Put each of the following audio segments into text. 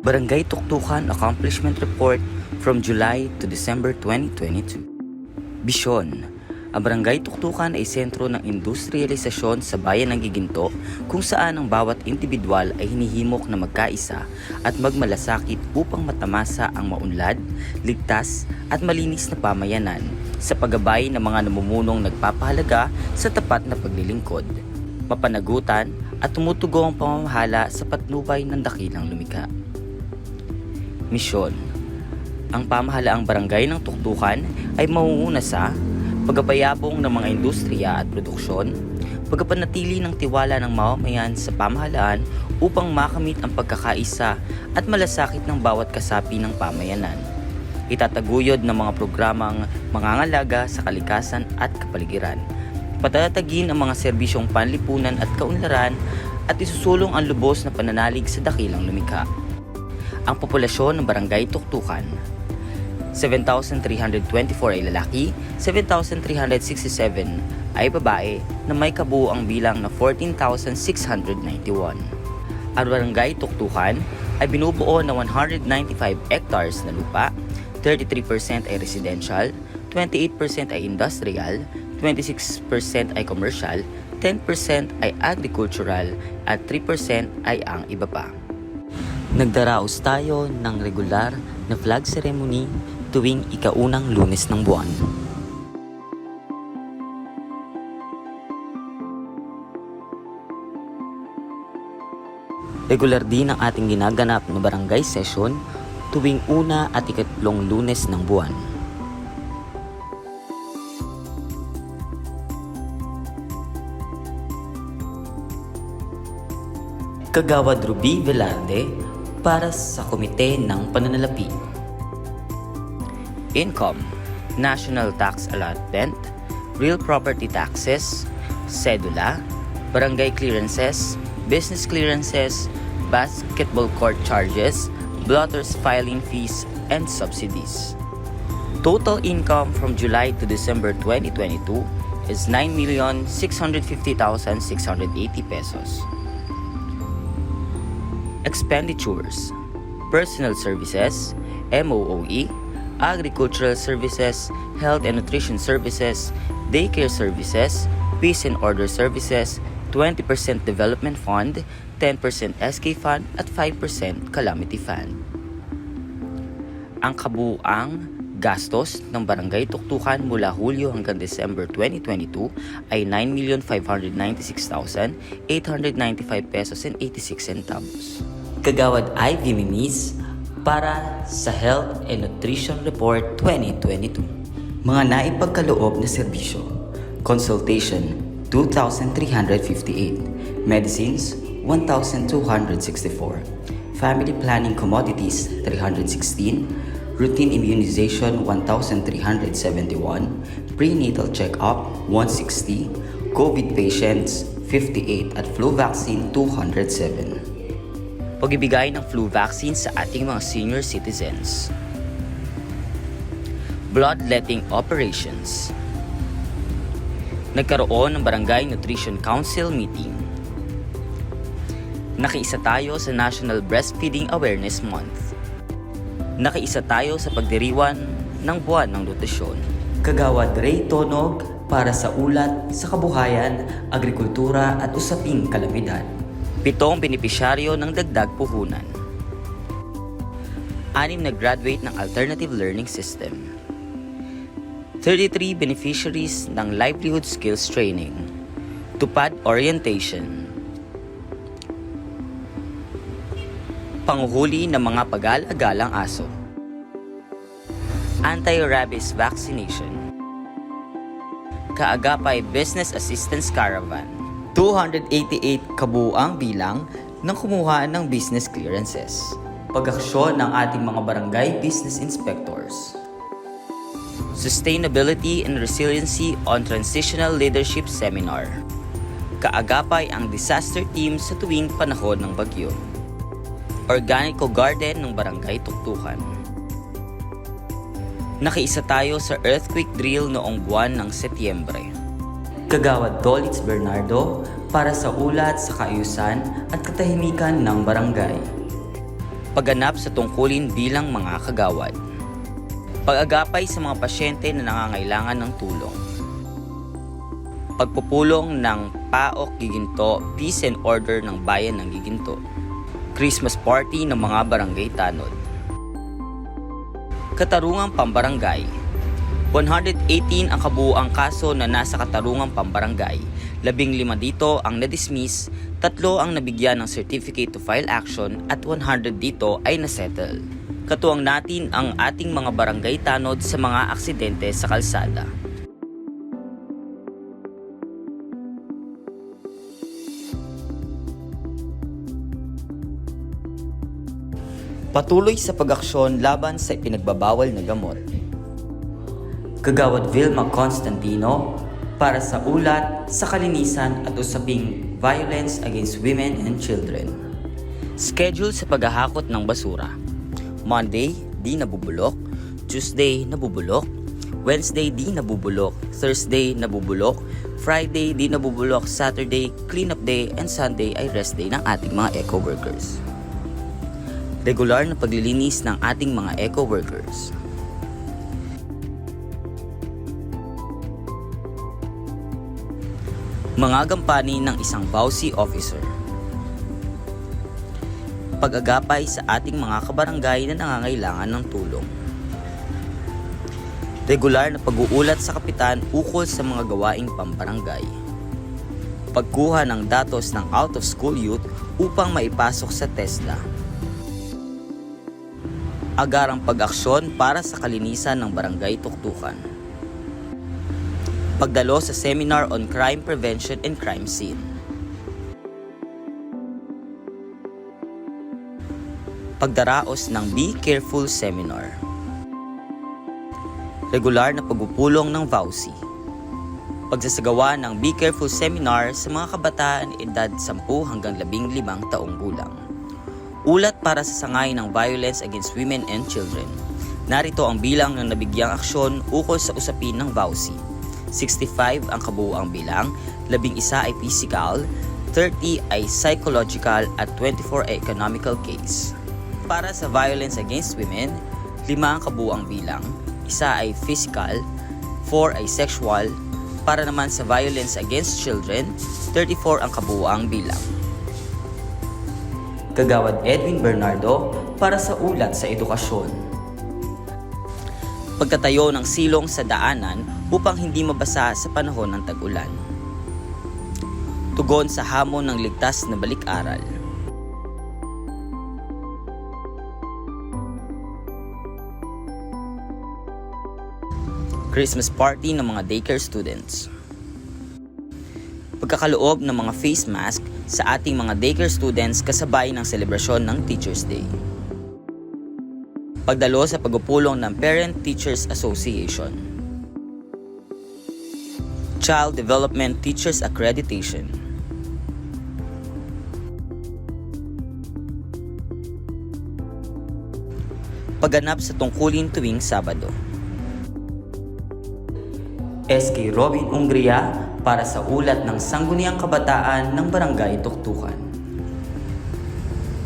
Barangay Tuktukan Accomplishment Report from July to December 2022. Bisyon. Ang Barangay Tuktukan ay sentro ng industrialisasyon sa bayan ng Giginto kung saan ang bawat individual ay hinihimok na magkaisa at magmalasakit upang matamasa ang maunlad, ligtas at malinis na pamayanan sa paggabay ng mga namumunong nagpapahalaga sa tapat na paglilingkod, mapanagutan at tumutugo ang pamamahala sa patnubay ng dakilang lumikha. Misyon. Ang pamahalaang barangay ng Tuktukan ay mauuna sa pagpapayabong ng mga industriya at produksyon, pagpapanatili ng tiwala ng mamamayan sa pamahalaan upang makamit ang pagkakaisa at malasakit ng bawat kasapi ng pamayanan. Itataguyod ng mga programang mangangalaga sa kalikasan at kapaligiran. Patatagin ang mga serbisyong panlipunan at kaunlaran at isusulong ang lubos na pananalig sa dakilang lumikha. Ang populasyon ng Barangay Tuktukan, 7,324 ay lalaki, 7,367 ay babae na may kabuuang bilang na 14,691. Ang Barangay Tuktukan ay binubuo ng 195 hectares na lupa, 33% ay residential, 28% ay industrial, 26% ay commercial, 10% ay agricultural at 3% ay ang iba pa. Nagdaraos tayo ng regular na flag ceremony tuwing ikaunang Lunes ng buwan. Regular din ang ating ginaganap na barangay session tuwing una at ikatlong Lunes ng buwan. Kagawad Ruby Velarde para sa Komite ng Pananalapi. Income, National Tax Allotment, Real Property Taxes, Cedula, Barangay Clearances, Business Clearances, Basketball Court Charges, Blotters Filing Fees, and Subsidies. Total income from July to December 2022 is 9,650,680 pesos. Expenditures, Personal Services, MOOE, Agricultural Services, Health and Nutrition Services, Daycare Services, Peace and Order Services, 20% Development Fund, 10% SK Fund at 5% Calamity Fund. Ang kabuuang gastos ng Barangay Tuktukan mula Hulyo hanggang December 2022 ay 9,596,895 pesos and 86 centavos. Kagawad Ivy Mimiz para sa Health and Nutrition Report 2022. Mga naipagkaloob na serbisyo: consultation 2,358, medicines 1,264, family planning commodities 316, routine immunization 1,371, prenatal check-up 160, COVID patients 58 at flu vaccine 207. Pagbibigay ng flu vaccine sa ating mga senior citizens. Bloodletting operations. Nagkaroon ng Barangay Nutrition Council meeting. Nakiisa tayo sa National Breastfeeding Awareness Month. Nakiisa tayo sa pagdiriwan ng buwan ng nutrisyon. Kagawad Ray Tonog para sa ulat sa kabuhayan, agrikultura at usaping kalamidad. 7 benepisyaryo ng dagdag puhunan. 6 nag-graduate ng Alternative Learning System. 33 beneficiaries ng Livelihood Skills Training. Tupad Orientation. Panguhuli ng mga pag-alagalang aso. Anti-rabies vaccination. Kaagapay Business Assistance Caravan. 288 kabuuang bilang ng kumuha ng business clearances. Pag-aksyon ng ating mga barangay business inspectors. Sustainability and Resiliency on Transitional Leadership Seminar. Kaagapay ang disaster team sa tuwing panahon ng bagyo. Organico Garden ng Barangay Tuktukan. Nakiisa tayo sa earthquake drill noong buwan ng Setyembre. Kagawad Dolitz Bernardo para sa ulat sa kaayusan at katahimikan ng barangay. Pagganap sa tungkulin bilang mga kagawad. Pag-agapay sa mga pasyente na nangangailangan ng tulong. Pagpupulong ng PAOK Giginto, Peace and Order ng Bayan ng Giginto. Christmas Party ng mga Barangay Tanod. Katarungang Pambarangay. 118 ang kabuuang kaso na nasa katarungang pambarangay. 15 dito ang na-dismiss, 3 ang nabigyan ng certificate to file action at 100 dito ay nasettle. Katuwang natin ang ating mga barangay tanod sa mga aksidente sa kalsada. Patuloy sa pag-aksyon laban sa ipinagbabawal na gamot. Kagawad Vilma Constantino para sa ulat sa kalinisan at usaping violence against women and children. Schedule sa paghahakot ng basura. Monday, di nabubulok. Tuesday, nabubulok. Wednesday, di nabubulok. Thursday, nabubulok. Friday, di nabubulok. Saturday, cleanup day. And Sunday ay rest day ng ating mga eco-workers. Regular na paglilinis ng ating mga eco-workers. Mga gampani ng isang VAUSI officer. Pag-agapay sa ating mga kabarangay na nangangailangan ng tulong. Regular na pag-uulat sa kapitan ukol sa mga gawaing pambarangay. Pagkuha ng datos ng out-of-school youth upang maipasok sa TESDA. Agarang pag-aksyon para sa kalinisan ng barangay tuktukan. Pagdalo sa seminar on crime prevention and crime scene. Pagdaraos ng Be Careful seminar. Regular na pagpupulong ng VAUSI. Pagsasagawa ng Be Careful seminar sa mga kabataan edad 10 hanggang 15 taong gulang. Ulat para sa sangay ng violence against women and children. Narito ang bilang ng nabigyang aksyon ukol sa usapin ng VAUSI. 65 ang kabuuang bilang, 11 ay physical, 30 ay psychological at 24 ay economical case. Para sa violence against women, 5 ang kabuuang bilang, 1 ay physical, 4 ay sexual. Para naman sa violence against children, 34 ang kabuuang bilang. Kagawad Edwin Bernardo para sa ulat sa edukasyon. Pagtatayo ng silong sa daanan upang hindi mabasa sa panahon ng tag-ulan. Tugon sa hamon ng ligtas na balik-aral. Christmas party ng mga daycare students. Pagkakaloob ng mga face mask sa ating mga daycare students kasabay ng selebrasyon ng Teachers Day. Pagdalo sa pagpupulong ng Parent Teachers Association. Child Development Teachers Accreditation. Pagganap sa tungkulin tuwing Sabado. SK Robin Ungria para sa ulat ng Sangguniang Kabataan ng Barangay Tuktukan.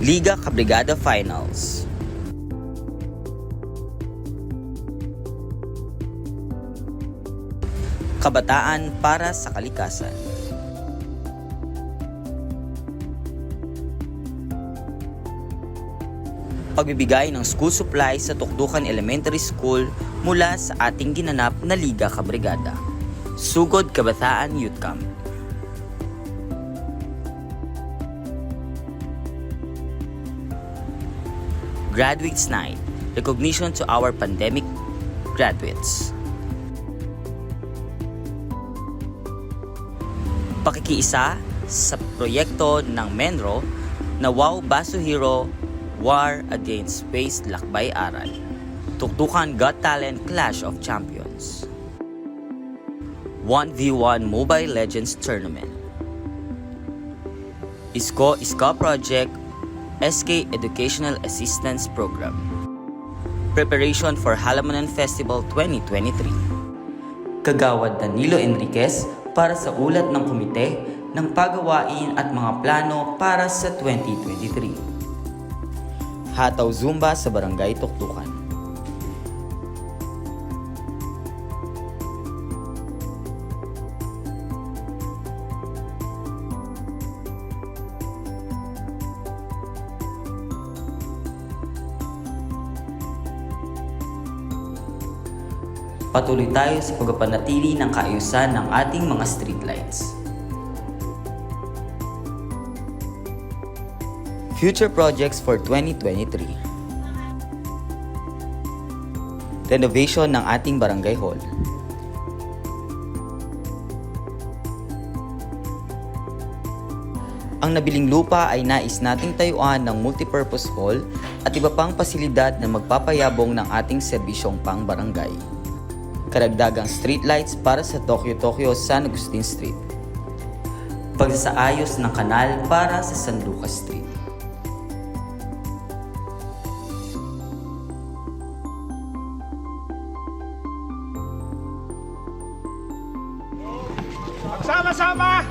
Liga Kabrigada Finals. Kabataan para sa Kalikasan. Pagbibigay ng school supplies sa Tuktukan Elementary School mula sa ating ginanap na Liga Kabrigada. Sugod Kabataan Youth Camp. Graduates Night. Recognition to our pandemic graduates. Pakikiisa sa proyekto ng Menro na Wow Basuhero War Against Waste Lakbay Aral. Tuktukan Got Talent Clash of Champions. 1v1 Mobile Legends Tournament. Isko Project SK Educational Assistance Program. Preparation for Halamanan Festival 2023. Kagawad Danilo Enriquez para sa ulat ng komite ng pagawain at mga plano para sa 2023. Hataw Zumba sa Barangay Tuktukan. Patuloy tayo sa pagpapanatili ng kaayusan ng ating mga streetlights. Future projects for 2023. Renovation ng ating barangay hall. Ang nabiling lupa ay nais nating tayuan ng multipurpose hall at iba pang pasilidad na magpapayabong ng ating serbisyong pang-barangay. Karagdagang streetlights para sa Tokyo San Agustin Street. Pagsasaayos ng kanal para sa San Lucas Street. Sama-sama!